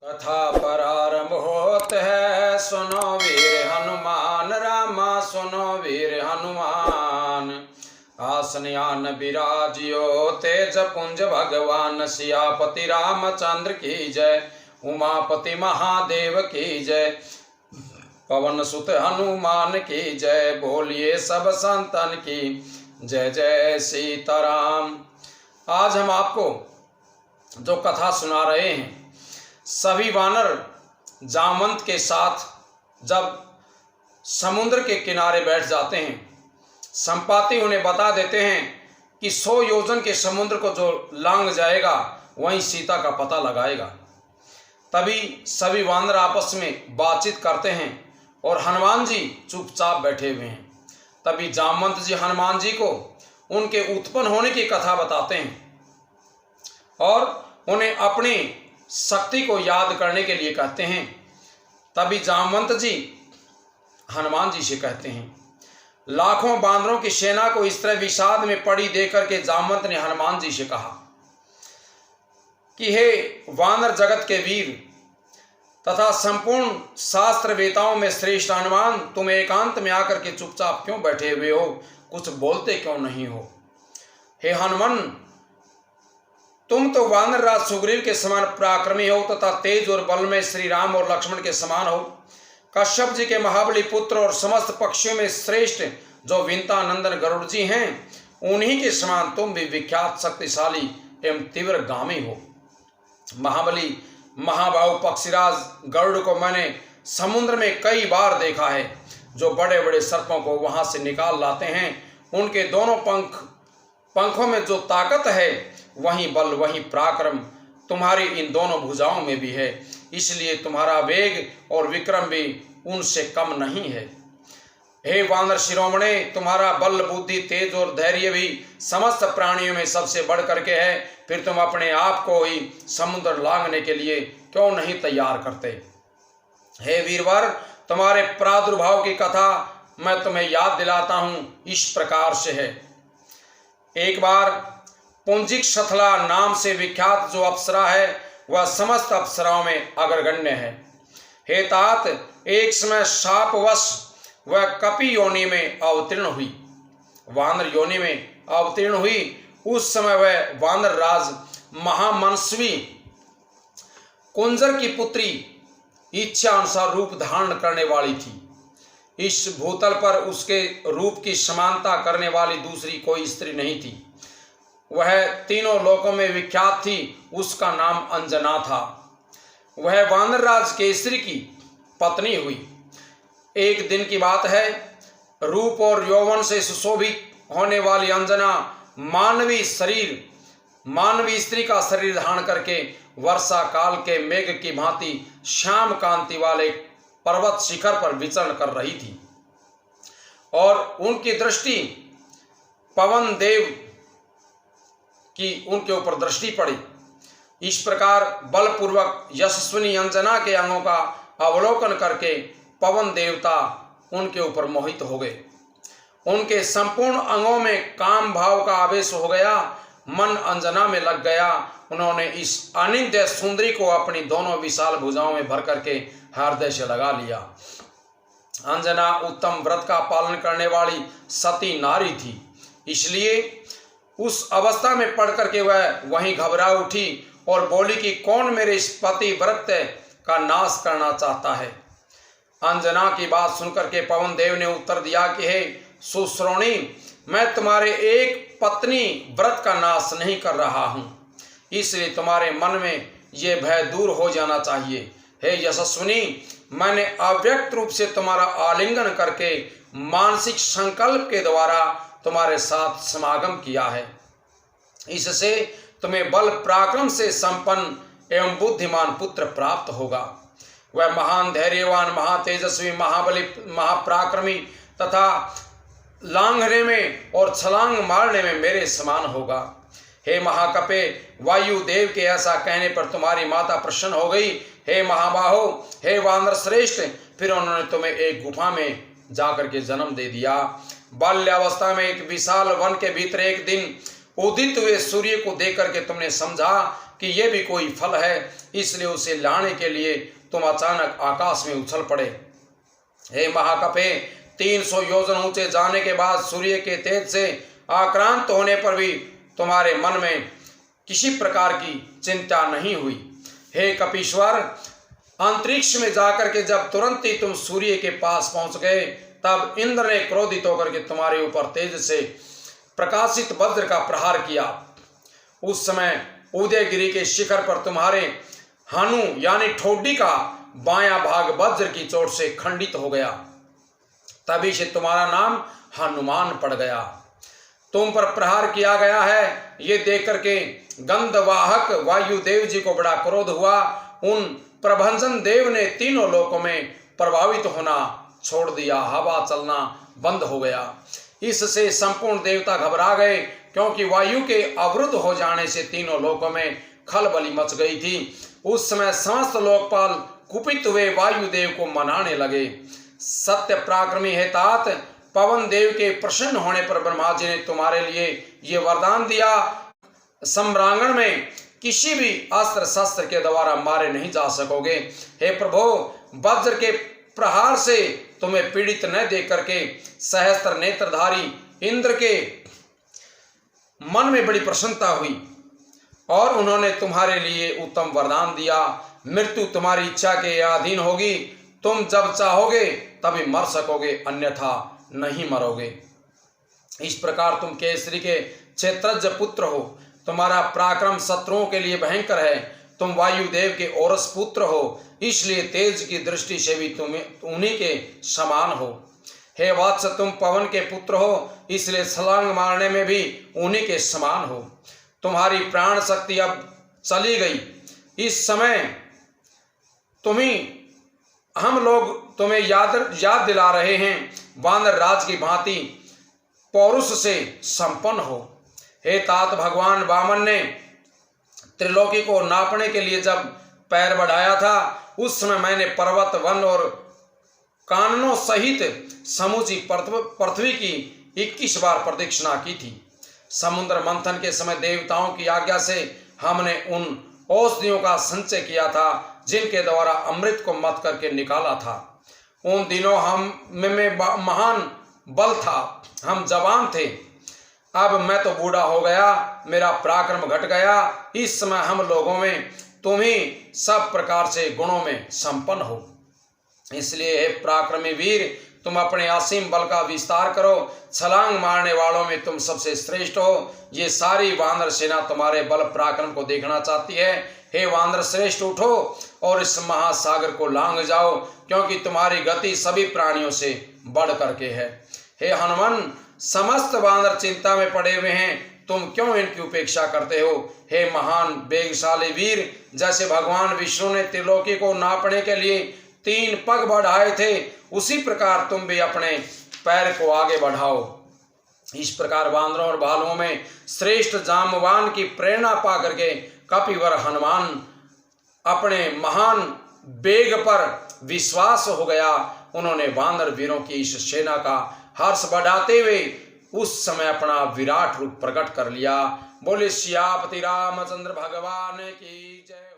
कथा प्रारंभ होत है, सुनो वीर हनुमान रामा, सुनो वीर हनुमान। आसनयान विराजियो तेज पुंज भगवान, सियापति रामचंद्र की जय, उमापति महादेव की जय, पवन सुत हनुमान की जय। बोलिए सब संतन की जय जय सीताराम। आज हम आपको जो कथा सुना रहे हैं, सभी वानर जामवंत के साथ जब समुद्र के किनारे बैठ जाते हैं, संपाति उन्हें बता देते हैं कि 100 योजन के समुद्र को जो लांघ जाएगा वहीं सीता का पता लगाएगा। तभी सभी वानर आपस में बातचीत करते हैं और हनुमान जी चुपचाप बैठे हुए हैं। तभी जामवंत जी हनुमान जी को उनके उत्पन्न होने की कथा बताते हैं और उन्हें अपनी शक्ति को याद करने के लिए कहते हैं। तभी जामवंत जी हनुमान जी से कहते हैं, लाखों बांदरों की सेना को इस तरह विषाद में पड़ी देकर के जामवंत ने हनुमान जी से कहा कि हे वानर जगत के वीर तथा संपूर्ण शास्त्र वेताओं में श्रेष्ठ हनुमान, तुम एकांत में आकर के चुपचाप क्यों बैठे हुए हो, कुछ बोलते क्यों नहीं हो। हे हनुमान, तुम तो वानर राज सुग्रीव के समान पराक्रमी हो तथा तेज और बल में श्री राम और लक्ष्मण के समान हो। कश्यप जी के महाबली पुत्र और समस्त पक्षियों में श्रेष्ठ जो विंता नंदन गरुड़ जी हैं, उन्हीं के समान तुम भी विख्यात शक्तिशाली एवं तीव्र गामी हो। महाबली महाबाहु पक्षीराज गरुड़ को मैंने समुद्र में कई बार देखा है। जो बड़े बड़े सर्पों को वहां से निकाल लाते हैं, उनके दोनों पंखों में जो ताकत है, वही बल वही पराक्रम तुम्हारी इन दोनों भुजाओं में भी है। इसलिए तुम्हारा वेग और विक्रम भी उनसे कम नहीं है। हे वानर शिरोमणे, तुम्हारा बल बुद्धि तेज और धैर्य भी समस्त प्राणियों में सबसे बढ़ करके है। फिर तुम अपने आप को ही समुद्र लांघने के लिए क्यों नहीं तैयार करते। हे वीरवर, तुम्हारे प्रादुर्भाव की कथा मैं तुम्हें याद दिलाता हूं, इस प्रकार से है। एक बार पुंजिक शथला नाम से विख्यात जो अप्सरा है, वह समस्त अप्सराओं में अग्रगण्य है। हे तात, एक समय शापवश वह कपि योनि में अवतीर्ण हुई, वानर योनि में अवतीर्ण हुई। उस समय वह वानर राज महामनस्वी कुंजर की पुत्री इच्छा अनुसार रूप धारण करने वाली थी। इस भूतल पर उसके रूप की समानता करने वाली दूसरी कोई स्त्री नहीं थी। वह तीनों लोकों में विख्यात थी। उसका नाम अंजना था। वह वानर राज केसरी की पत्नी हुई। एक दिन की बात है, रूप और यौवन से सुशोभित होने वाली अंजना मानवी स्त्री का शरीर धारण करके वर्षा काल के मेघ की भांति श्याम कांति वाले पर्वत शिखर पर विचरण कर रही थी और उनकी दृष्टि पवन देव की उनके ऊपर दृष्टि पड़ी। इस प्रकार बलपूर्वक यशस्विनी अंजना के अंगों का अवलोकन करके पवन देवता उनके ऊपर मोहित हो गए। उनके संपूर्ण अंगों में काम भाव का आवेश हो गया। मन अंजना में लग गया। उन्होंने इस अनिंद्य सुंदरी को अपनी दोनों विशाल भुजाओं में भर करके हृदय से लगा लिया। अंजना उत्तम व्रत का पालन करने वाली सती नारी थी, इसलिए उस अवस्था में पढ़ करके वह वहीं घबरा उठी और बोली कि कौन मेरे इस पति व्रत का नाश करना चाहता है। अंजना की बात सुनकर के पवन देव ने उत्तर दिया कि हे सुश्रोणी, मैं तुम्हारे एक पत्नी व्रत का नाश नहीं कर रहा हूं, इसलिए तुम्हारे मन में ये भय दूर हो जाना चाहिए। हे यशस्विनी, मैंने अव्यक्त रूप से तुम्हारा आलिंगन करके मानसिक संकल्प के द्वारा तुम्हारे साथ समागम किया है। इससे तुम्हें बल पराक्रम से संपन्न एवं बुद्धिमान पुत्र प्राप्त होगा। वह महान धैर्यवान, महातेजस्वी, महाबली, महापराक्रमी तथा लांघने में और छलांग मारने में मेरे समान होगा। हे महाकपे, वायु देव के ऐसा कहने पर तुम्हारी माता प्रसन्न हो गई। हे महाबाहो, हे वानर श्रेष्ठ, फिर उन्होंने तुम्हें एक गुफा में जाकर के जन्म दे दिया। बाल्यावस्था में एक विशाल वन के भीतर एक दिन उदित हुए सूर्य को देख करके तुमने समझा कि ये भी कोई फल है, इसलिए उसे लाने के लिए तुम अचानक आकाश में उछल पड़े। हे महाकपे, 300 योजन ऊंचे जाने के बाद सूर्य के तेज से आक्रांत होने पर भी तुम्हारे मन में किसी प्रकार की चिंता नहीं हुई। हे कपीश्वर, अंतरिक्ष में जाकर के जब तुरंत ही तुम सूर्य के पास पहुंच गए, तब इंद्र ने क्रोधित होकर के तुम्हारे ऊपर तेज से प्रकाशित वज्र का प्रहार किया। उस समय उदयगिरी के शिखर पर तुम्हारे हानु यानी ठोडी का बायां भाग वज्र की चोट से खंडित हो गया। तभी से तुम्हारा नाम हनुमान पड़ गया। तुम पर प्रहार किया गया है, ये देख करके गंधवाहक वायुदेव जी को बड़ा क्रोध हुआ। उन प्रभंजन देव ने तीनों लोकों में प्रभावित होना छोड़ दिया, हवा चलना बंद हो गया। इससे संपूर्ण देवता घबरा गए, क्योंकि वायु के अवरुद्ध हो जाने से तीनों लोकों में खलबली मच गई थी। उस समय समस्त लोकपाल कुपित हुए वायुदेव को मनाने लगे। सत्य पराक्रमी है तात, पवन देव के प्रसन्न होने पर ब्रह्मा जी ने तुम्हारे लिए ये वरदान दिया, सम्रांगण में किसी भी अस्त्र शस्त्र के द्वारा मारे नहीं जा सकोगे। हे प्रभु, वज्र के प्रहार से तुम्हें पीड़ित न देख करके सहस्त्र नेत्रधारी इंद्र के मन में बड़ी प्रसन्नता हुई और उन्होंने तुम्हारे लिए उत्तम वरदान दिया। मृत्यु तुम्हारी इच्छा के अधीन होगी, तुम जब चाहोगे तभी मर सकोगे, अन्यथा नहीं मरोगे। इस प्रकार तुम केसरी के क्षेत्रज पुत्र हो, तुम्हारा पराक्रम शत्रुओं के लिए भयंकर है। तुम वायुदेव के औरस पुत्र हो, इसलिए तेज की दृष्टि से भी तुम उन्हीं के समान हो। हे वत्स, तुम पवन के पुत्र हो, इसलिए छलांग मारने में भी उन्हीं के समान हो। तुम्हारी प्राण शक्ति अब चली गई, इस समय हम लोग तुम्हें याद दिला रहे हैं, वानर राज की भांति पौरुष से संपन्न हो। हे तात, भगवान वामन ने त्रिलोकी को नापने के लिए जब पैर बढ़ाया था, उस समय मैंने पर्वत, वन और काननों सहित समूची पृथ्वी की 21 बार प्रदक्षिणा की थी। समुद्र मंथन के समय देवताओं की आज्ञा से हमने उन औषधियों का संचय किया था, जिनके द्वारा अमृत को मथ करके निकाला था। उन दिनों हम में महान बल था, हम जवान थे। अब मैं तो बूढ़ा हो गया, मेरा पराक्रम घट गया। इस समय हम लोगों में तुम ही सब प्रकार से गुणों में संपन्न हो। इसलिए हे पराक्रमी वीर, तुम अपने असीम बल का विस्तार करो। छलांग मारने वालों में तुम सबसे श्रेष्ठ हो। ये सारी वानर सेना तुम्हारे बल पराक्रम को देखना चाहती है। हे वानर श्रेष्ठ, उठो और इस महासागर को लांघ जाओ, क्योंकि तुम्हारी गति सभी प्राणियों से बढ़ करके है। हे हनुमान, समस्त वानर चिंता में पड़े हुए हैं, तुम क्यों इनकी उपेक्षा करते हो। हे महान वेगशाली वीर, जैसे भगवान विष्णु ने त्रिलोकी को नापने के लिए 3 पग बढ़ाए थे, उसी प्रकार तुम भी अपने पैर को आगे बढ़ाओ। इस प्रकार वानरों और भालुओं में श्रेष्ठ जामवान की प्रेरणा पा करके कपिवर हनुमान अपने महान वेग पर विश्वास हो गया। उन्होंने वानर वीरों की इस सेना का हर्ष बढ़ाते हुए उस समय अपना विराट रूप प्रकट कर लिया। बोले सियापति रामचंद्र भगवान की जय।